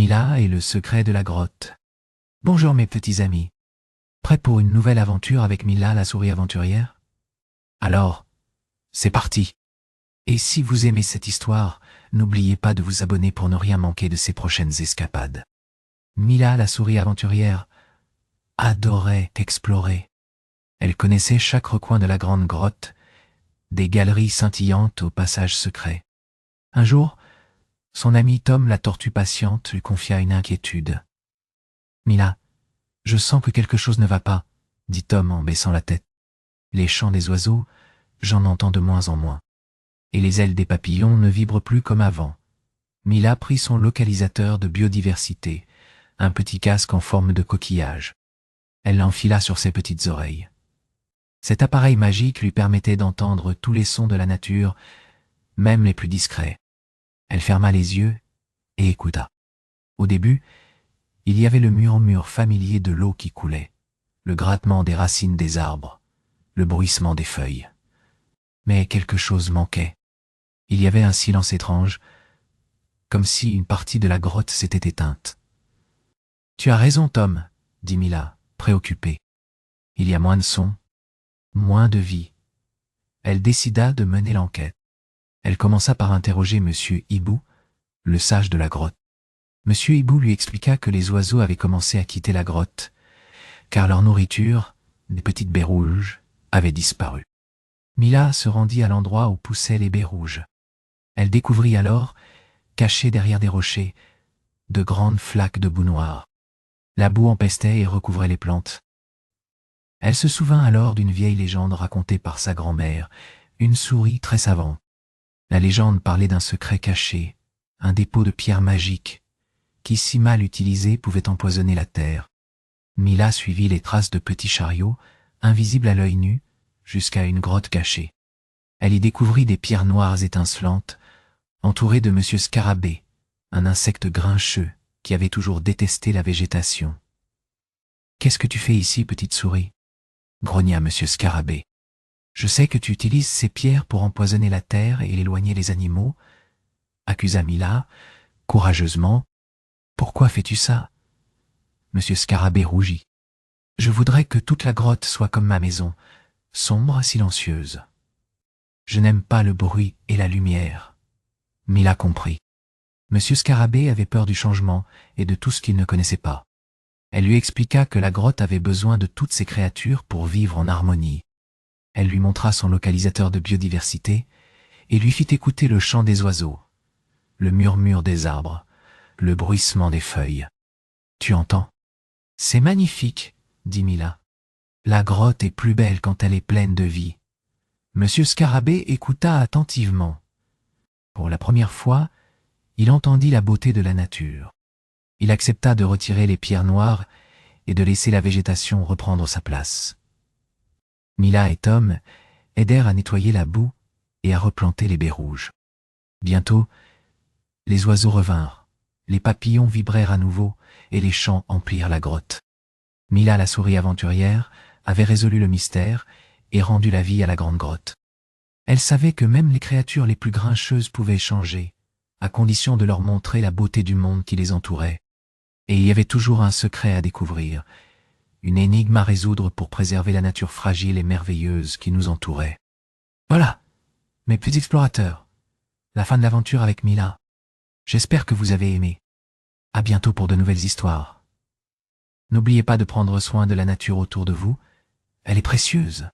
Mila et le secret de la grotte. Bonjour mes petits amis. Prêts pour une nouvelle aventure avec Mila la souris aventurière? Alors, c'est parti. Et si vous aimez cette histoire, n'oubliez pas de vous abonner pour ne rien manquer de ses prochaines escapades. Mila la souris aventurière adorait explorer. Elle connaissait chaque recoin de la grande grotte, des galeries scintillantes aux passages secrets. Un jour, son ami Tom la tortue patiente lui confia une inquiétude. « Mila, je sens que quelque chose ne va pas, » dit Tom en baissant la tête. « Les chants des oiseaux, j'en entends de moins en moins. Et les ailes des papillons ne vibrent plus comme avant. » Mila prit son localisateur de biodiversité, un petit casque en forme de coquillage. Elle l'enfila sur ses petites oreilles. Cet appareil magique lui permettait d'entendre tous les sons de la nature, même les plus discrets. Elle ferma les yeux et écouta. Au début, il y avait le murmure familier de l'eau qui coulait, le grattement des racines des arbres, le bruissement des feuilles. Mais quelque chose manquait. Il y avait un silence étrange, comme si une partie de la grotte s'était éteinte. « Tu as raison, Tom, » dit Mila, préoccupée. « Il y a moins de sons, moins de vie. » Elle décida de mener l'enquête. Elle commença par interroger Monsieur Hibou, le sage de la grotte. Monsieur Hibou lui expliqua que les oiseaux avaient commencé à quitter la grotte, car leur nourriture, des petites baies rouges, avait disparu. Mila se rendit à l'endroit où poussaient les baies rouges. Elle découvrit alors, cachées derrière des rochers, de grandes flaques de boue noire. La boue empestait et recouvrait les plantes. Elle se souvint alors d'une vieille légende racontée par sa grand-mère, une souris très savante. La légende parlait d'un secret caché, un dépôt de pierres magiques, qui si mal utilisé pouvait empoisonner la terre. Mila suivit les traces de petits chariots, invisibles à l'œil nu, jusqu'à une grotte cachée. Elle y découvrit des pierres noires étincelantes, entourées de Monsieur Scarabée, un insecte grincheux qui avait toujours détesté la végétation. « Qu'est-ce que tu fais ici, petite souris ?» grogna Monsieur Scarabée. « Je sais que tu utilises ces pierres pour empoisonner la terre et éloigner les animaux, » accusa Mila, courageusement. « Pourquoi fais-tu ça ?» Monsieur Scarabée rougit. « Je voudrais que toute la grotte soit comme ma maison, sombre, silencieuse. Je n'aime pas le bruit et la lumière. » Mila comprit. Monsieur Scarabée avait peur du changement et de tout ce qu'il ne connaissait pas. Elle lui expliqua que la grotte avait besoin de toutes ces créatures pour vivre en harmonie. Elle lui montra son localisateur de biodiversité et lui fit écouter le chant des oiseaux, le murmure des arbres, le bruissement des feuilles. « Tu entends ? C'est magnifique, » dit Mila. « La grotte est plus belle quand elle est pleine de vie. » Monsieur Scarabée écouta attentivement. Pour la première fois, il entendit la beauté de la nature. Il accepta de retirer les pierres noires et de laisser la végétation reprendre sa place. Mila et Tom aidèrent à nettoyer la boue et à replanter les baies rouges. Bientôt, les oiseaux revinrent, les papillons vibrèrent à nouveau et les chants emplirent la grotte. Mila la souris aventurière avait résolu le mystère et rendu la vie à la grande grotte. Elle savait que même les créatures les plus grincheuses pouvaient changer, à condition de leur montrer la beauté du monde qui les entourait. Et il y avait toujours un secret à découvrir, une énigme à résoudre pour préserver la nature fragile et merveilleuse qui nous entourait. Voilà, mes petits explorateurs, la fin de l'aventure avec Mila. J'espère que vous avez aimé. À bientôt pour de nouvelles histoires. N'oubliez pas de prendre soin de la nature autour de vous, elle est précieuse.